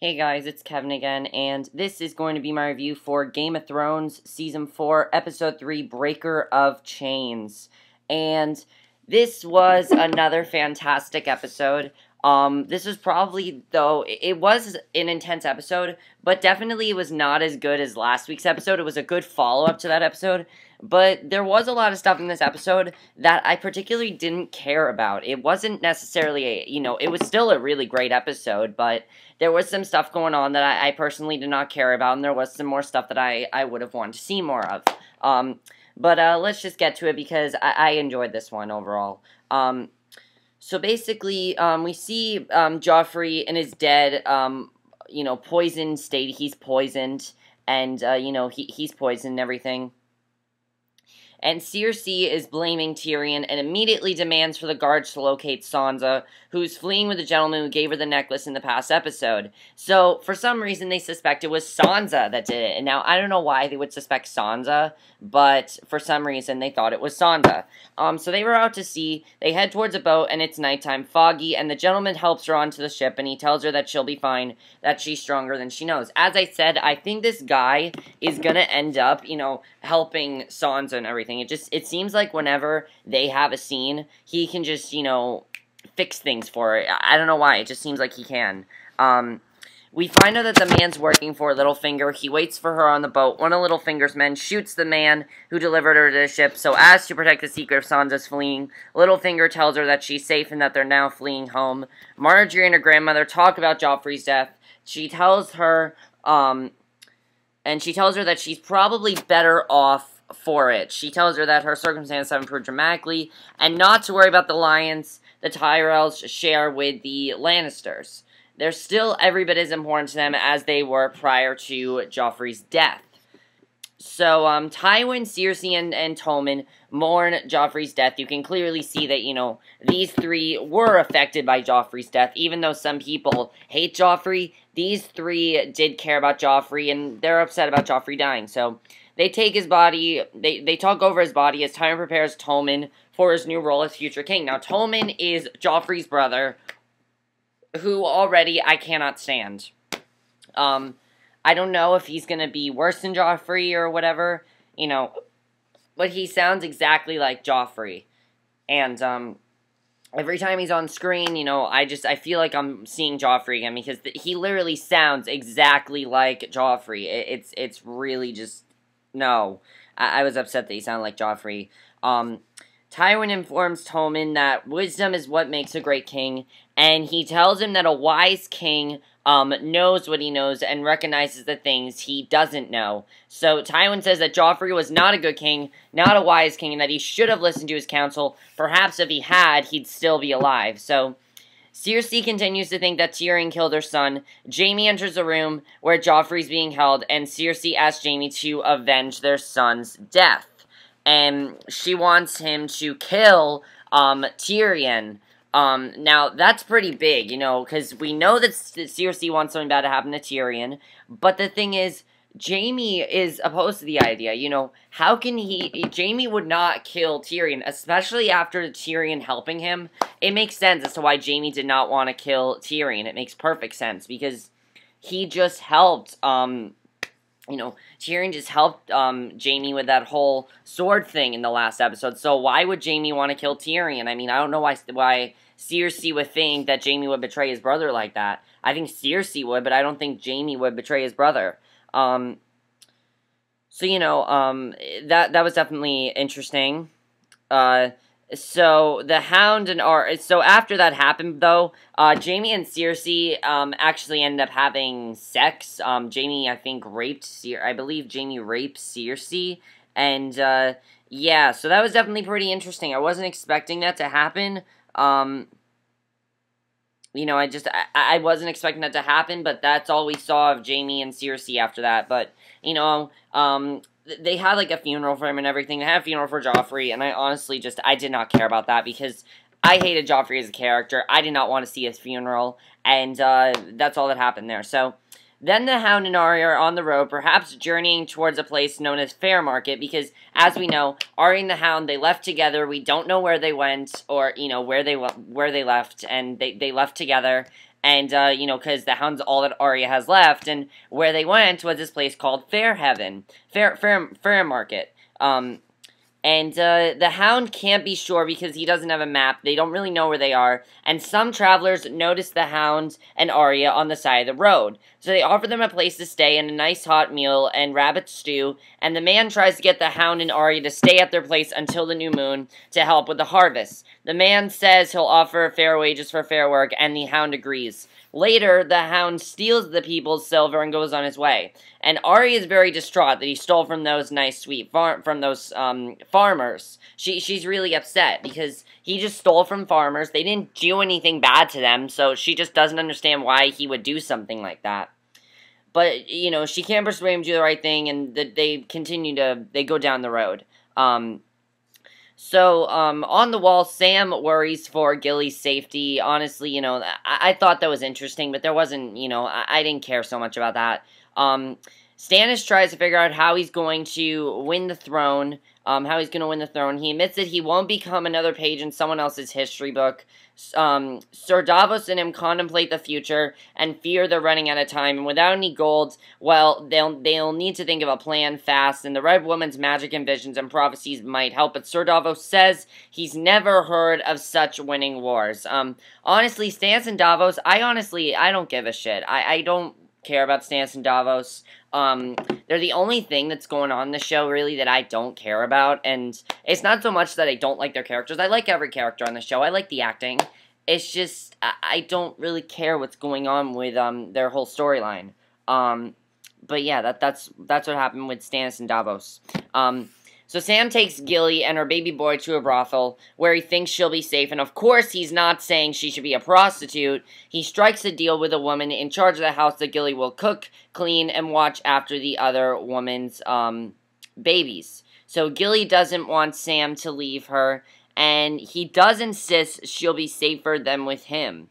Hey guys, it's Kevin again, and this is going to be my review for Game of Thrones Season 4, Episode 3, Breaker of Chains. And this was another fantastic episode. This was probably, though, it was an intense episode, but definitely it was not as good as last week's episode. It was a good follow-up to that episode, but there was a lot of stuff in this episode that I particularly didn't care about. It wasn't necessarily it was still a really great episode, but there was some stuff going on that I personally did not care about, and there was some more stuff that I would have wanted to see more of. But let's just get to it, because I enjoyed this one overall. So basically, we see Joffrey in his dead, poisoned state. He's poisoned, and, he's poisoned and everything. And Cersei is blaming Tyrion and immediately demands for the guards to locate Sansa, who's fleeing with the gentleman who gave her the necklace in the past episode. So, for some reason, they suspect it was Sansa that did it. And now, I don't know why they would suspect Sansa, but for some reason, they thought it was Sansa. So they were out to sea, they head towards a boat, and it's nighttime, foggy, and the gentleman helps her onto the ship, and he tells her that she'll be fine, that she's stronger than she knows. As I said, I think this guy is gonna end up, helping Sansa and everything. It seems like whenever they have a scene, he can just, fix things for it. I don't know why, it just seems like he can. We find out that the man's working for Littlefinger. He waits for her on the boat. One of Littlefinger's men shoots the man who delivered her to the ship, so as to protect the secret of Sansa's fleeing, Littlefinger tells her that she's safe and that they're now fleeing home. Marjorie and her grandmother talk about Joffrey's death. She tells her, that she's probably better off for it. She tells her that her circumstances have improved dramatically, and not to worry about the alliance the Tyrells share with the Lannisters. They're still every bit as important to them as they were prior to Joffrey's death. So, Tywin, Cersei, and Tommen mourn Joffrey's death. You can clearly see that, these three were affected by Joffrey's death. Even though some people hate Joffrey, these three did care about Joffrey, and they're upset about Joffrey dying. So, they take his body, they talk over his body as Tywin prepares Tommen for his new role as future king. Now, Tommen is Joffrey's brother, who already I cannot stand. I don't know if he's gonna be worse than Joffrey or whatever, but he sounds exactly like Joffrey. And, every time he's on screen, I feel like I'm seeing Joffrey again, because he literally sounds exactly like Joffrey. It's really just, no. I was upset that he sounded like Joffrey. Tywin informs Tommen that wisdom is what makes a great king, and he tells him that a wise king knows what he knows and recognizes the things he doesn't know. So Tywin says that Joffrey was not a good king, not a wise king, and that he should have listened to his counsel. Perhaps if he had, he'd still be alive. So Cersei continues to think that Tyrion killed her son. Jaime enters the room where Joffrey's being held, and Cersei asks Jaime to avenge their son's death. And she wants him to kill Tyrion. Now, that's pretty big, because we know that Cersei wants something bad to happen to Tyrion, but the thing is, Jaime is opposed to the idea, how can Jaime would not kill Tyrion, especially after Tyrion helping him. It makes sense as to why Jaime did not want to kill Tyrion. It makes perfect sense, because he just helped, Tyrion just helped Jaime with that whole sword thing in the last episode, so why would Jaime want to kill Tyrion? I mean, I don't know why Cersei would think that Jaime would betray his brother like that. I think Cersei would, but I don't think Jaime would betray his brother. That was definitely interesting. So the Hound and Arya. So after that happened, though, Jaime and Cersei actually ended up having sex. Jaime, I think, I believe Jaime raped Cersei, and yeah. So that was definitely pretty interesting. I wasn't expecting that to happen. I wasn't expecting that to happen, but that's all we saw of Jaime and Cersei after that. But they had, like, a funeral for him and everything. They had a funeral for Joffrey, and I honestly I did not care about that, because I hated Joffrey as a character. I did not want to see his funeral, and that's all that happened there. So then the Hound and Arya are on the road, perhaps journeying towards a place known as Fairmarket, because, as we know, Arya and the Hound, they left together. We don't know where they went, or, where they left, and they left together. and, you know, because the Hound's all that Arya has left, and where they went was this place called Fair Market. And the Hound can't be sure because he doesn't have a map. They don't really know where they are. And some travelers notice the Hound and Arya on the side of the road. So they offer them a place to stay and a nice hot meal and rabbit stew. And the man tries to get the Hound and Arya to stay at their place until the new moon to help with the harvest. The man says he'll offer fair wages for fair work, and the Hound agrees. Later, the Hound steals the people's silver and goes on his way. And Arya is very distraught that he stole from those nice, sweet farmers. She's really upset because he just stole from farmers. They didn't do anything bad to them, so she just doesn't understand why he would do something like that. But, you know, she can't persuade him to do the right thing, and they go down the road. So, on the wall, Sam worries for Gilly's safety. Honestly, you know, I thought that was interesting, but there wasn't, you know, I didn't care so much about that. Stannis tries to figure out how he's going to win the throne, He admits that he won't become another page in someone else's history book. Sir Davos and him contemplate the future and fear they're running out of time, and without any gold, well, they'll need to think of a plan fast, and the Red Woman's magic and visions and prophecies might help, but Sir Davos says he's never heard of such winning wars. Honestly, Stannis and Davos, I don't give a shit. I don't care about Stannis and Davos. They're the only thing that's going on in the show, really, that I don't care about, and it's not so much that I don't like their characters. I like every character on the show. I like the acting. It's just, I don't really care what's going on with, their whole storyline. But yeah, that's what happened with Stannis and Davos. So Sam takes Gilly and her baby boy to a brothel, where he thinks she'll be safe, and of course he's not saying she should be a prostitute. He strikes a deal with a woman in charge of the house that Gilly will cook, clean, and watch after the other woman's, babies. So Gilly doesn't want Sam to leave her, and he does insist she'll be safer than with him.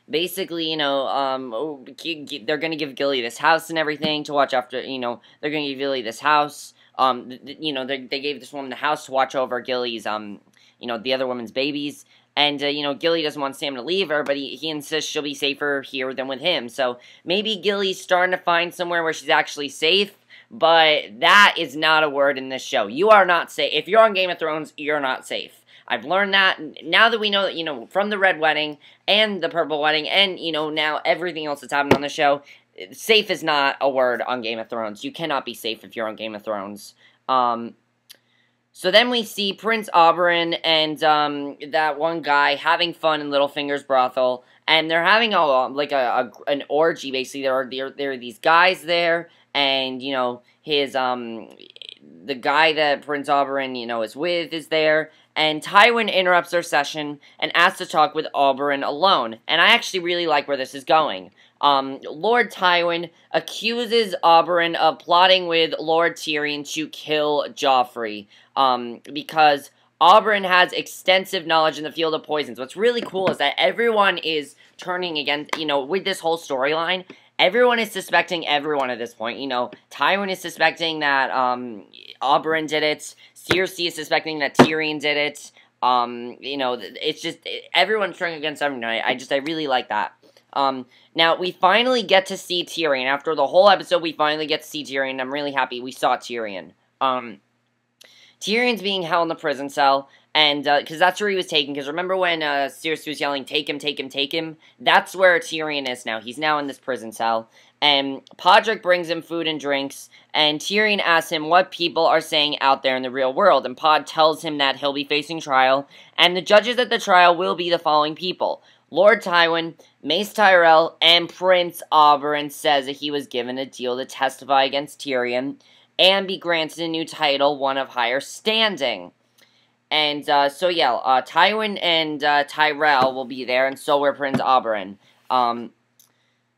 Basically, you know, they're going to give Gilly this house and everything to watch after, you know, they're going to give Gilly this house. You know, they gave this woman the house to watch over Gilly's, you know, the other woman's babies. And, you know, Gilly doesn't want Sam to leave her, but he insists she'll be safer here than with him. So maybe Gilly's starting to find somewhere where she's actually safe, but that is not a word in this show. You are not safe. If you're on Game of Thrones, you're not safe. I've learned that. Now that we know that, you know, from the Red Wedding and the Purple Wedding and, you know, now everything else that's happened on the show, safe is not a word on Game of Thrones. You cannot be safe if you're on Game of Thrones. So then we see Prince Oberyn and that one guy having fun in Littlefinger's brothel, and they're having an orgy. Basically, there are these guys there, and you know the guy that Prince Oberyn is with is there. And Tywin interrupts their session and asks to talk with Oberyn alone. And I actually really like where this is going. Lord Tywin accuses Oberyn of plotting with Lord Tyrion to kill Joffrey. Because Oberyn has extensive knowledge in the field of poisons. What's really cool is that everyone is turning against, with this whole storyline, everyone is suspecting everyone at this point. Tywin is suspecting that Oberyn did it. Cersei is suspecting that Tyrion did it. It's just, everyone's turning against everyone. I really like that. Now, we finally get to see Tyrion. After the whole episode, we finally get to see Tyrion. I'm really happy we saw Tyrion. Tyrion's being held in the prison cell, and, because that's where he was taken, because remember when, Cersei was yelling, take him, take him, take him? That's where Tyrion is now. He's now in this prison cell, and Podrick brings him food and drinks, and Tyrion asks him what people are saying out there in the real world, and Pod tells him that he'll be facing trial, and the judges at the trial will be the following people. Lord Tywin, Mace Tyrell, and Prince Oberyn says that he was given a deal to testify against Tyrion, and be granted a new title, one of higher standing. And, Tywin and, Tyrell will be there, and so will Prince Oberyn.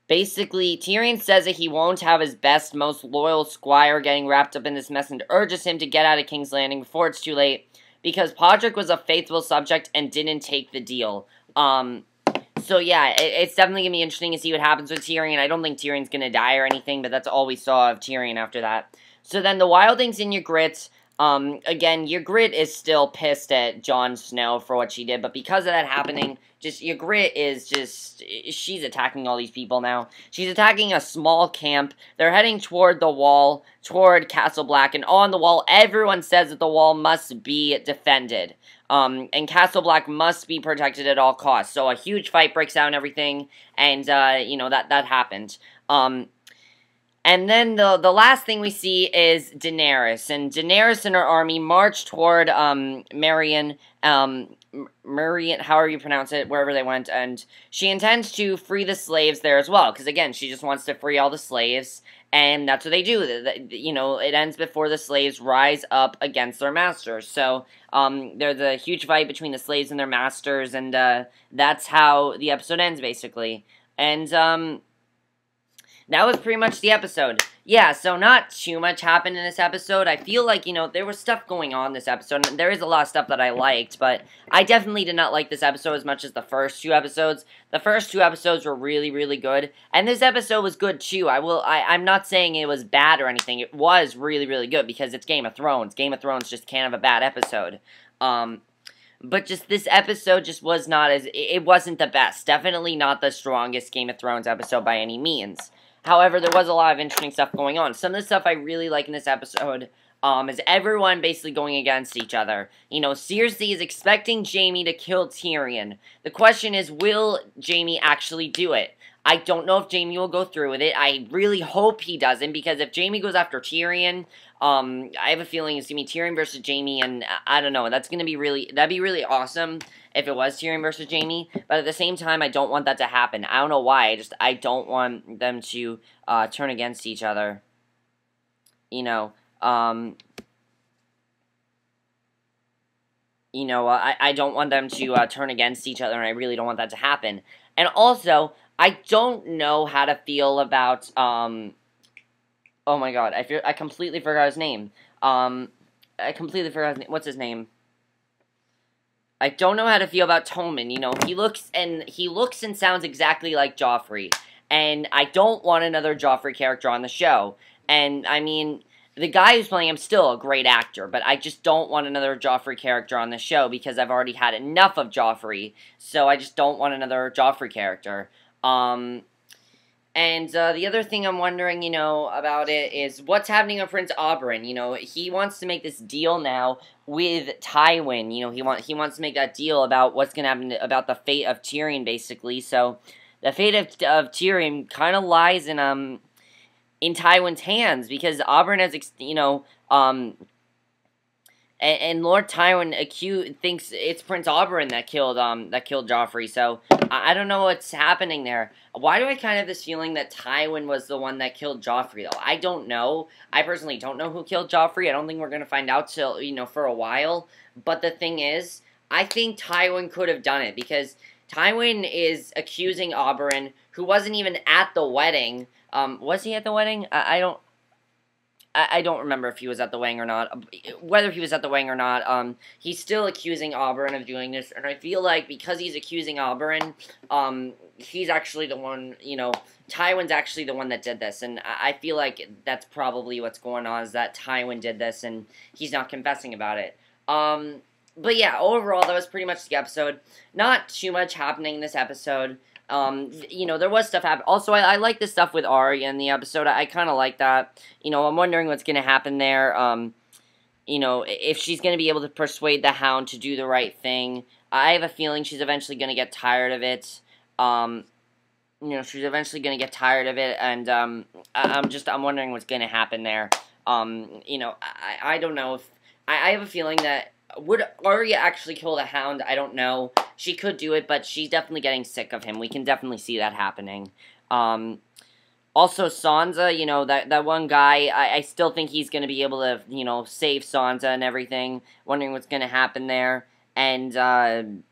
Basically, Tyrion says that he won't have his best, most loyal squire getting wrapped up in this mess, and urges him to get out of King's Landing before it's too late, because Podrick was a faithful subject and didn't take the deal. It's definitely gonna be interesting to see what happens with Tyrion. I don't think Tyrion's gonna die or anything, but that's all we saw of Tyrion after that. So then the Wildlings and Ygritte Again, Ygritte is still pissed at Jon Snow for what she did, but because of that happening, Ygritte is she's attacking all these people now. She's attacking a small camp. They're heading toward the wall, toward Castle Black, and on the wall, everyone says that the wall must be defended. And Castle Black must be protected at all costs. So a huge fight breaks out and everything, and, that happened. And then the last thing we see is Daenerys. And Daenerys and her army march toward, Marion, however you pronounce it, wherever they went, and she intends to free the slaves there as well, because again, she just wants to free all the slaves, and that's what they do. It ends before the slaves rise up against their masters. So, there's a huge fight between the slaves and their masters, and, that's how the episode ends, basically. And, that was pretty much the episode. Yeah, so not too much happened in this episode. I feel like, there was stuff going on this episode, and there is a lot of stuff that I liked, but I definitely did not like this episode as much as the first two episodes. The first two episodes were really, really good, and this episode was good too. I'm not saying it was bad or anything. It was really, really good, because it's Game of Thrones. Game of Thrones just can't have a bad episode. But just this episode just was not it wasn't the best. Definitely not the strongest Game of Thrones episode by any means. However, there was a lot of interesting stuff going on. Some of the stuff I really like in this episode, is everyone basically going against each other. Cersei is expecting Jaime to kill Tyrion. The question is, will Jaime actually do it? I don't know if Jaime will go through with it. I really hope he doesn't, because if Jaime goes after Tyrion, I have a feeling it's going to be Tyrion versus Jaime, and I don't know, that'd be really awesome if it was Tyrion versus Jaime, but at the same time, I don't want that to happen. I don't know why, I don't want them to, turn against each other. I don't want them to, turn against each other, and I really don't want that to happen. And also, I don't know how to feel about, oh my god, I completely forgot his name. What's his name? I don't know how to feel about Tommen. He looks and sounds exactly like Joffrey, and I don't want another Joffrey character on the show. And, I mean, the guy who's playing him is still a great actor, but I just don't want another Joffrey character on the show, because I've already had enough of Joffrey, so I just don't want another Joffrey character. And the other thing I'm wondering, about it is what's happening with Prince Oberyn. He wants to make this deal now with Tywin. He wants to make that deal about what's going to happen about the fate of Tyrion, basically. So the fate of Tyrion kind of lies in Tywin's hands, because Oberyn has, and Lord Tywin thinks it's Prince Oberyn that killed Joffrey. So I don't know what's happening there. Why do I kind of have this feeling that Tywin was the one that killed Joffrey, though? I don't know. I personally don't know who killed Joffrey. I don't think we're gonna find out till for a while. But the thing is, I think Tywin could have done it, because Tywin is accusing Oberyn, who wasn't even at the wedding. Was he at the wedding? I don't remember if he was at the wedding or not. Whether he was at the wedding or not, he's still accusing Oberyn of doing this, and I feel like because he's accusing Oberyn, he's actually the one, Tywin's actually the one that did this, and I feel like that's probably what's going on, is that Tywin did this, and he's not confessing about it. But yeah, overall, that was pretty much the episode. Not too much happening in this episode. There was stuff happening. Also, I like the stuff with Arya in the episode. I kind of like that. I'm wondering what's going to happen there. If she's going to be able to persuade the Hound to do the right thing. I have a feeling she's eventually going to get tired of it. She's eventually going to get tired of it, and, I'm wondering what's going to happen there. I don't know if, I have a feeling that, would Arya actually kill the Hound? I don't know. She could do it, but she's definitely getting sick of him. We can definitely see that happening. Also, Sansa, that one guy, I still think he's going to be able to, save Sansa and everything. Wondering what's going to happen there. And,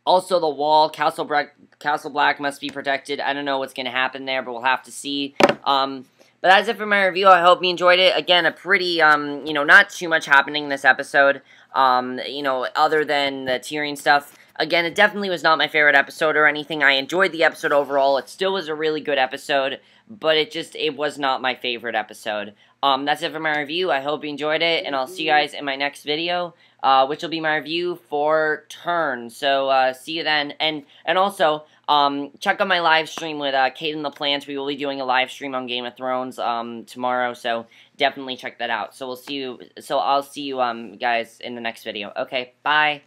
also the wall, Castle Black must be protected. I don't know what's going to happen there, but we'll have to see. But that's it for my review. I hope you enjoyed it. Again, a pretty, not too much happening in this episode. Other than the Tyrion stuff. Again, it definitely was not my favorite episode or anything. I enjoyed the episode overall. It still was a really good episode, but it was not my favorite episode. That's it for my review. I hope you enjoyed it, and I'll see you guys in my next video, which will be my review for Turn. So, see you then. And also, check out my live stream with Kate and the Plants. We will be doing a live stream on Game of Thrones tomorrow, so definitely check that out. So I'll see you guys in the next video. Okay, bye.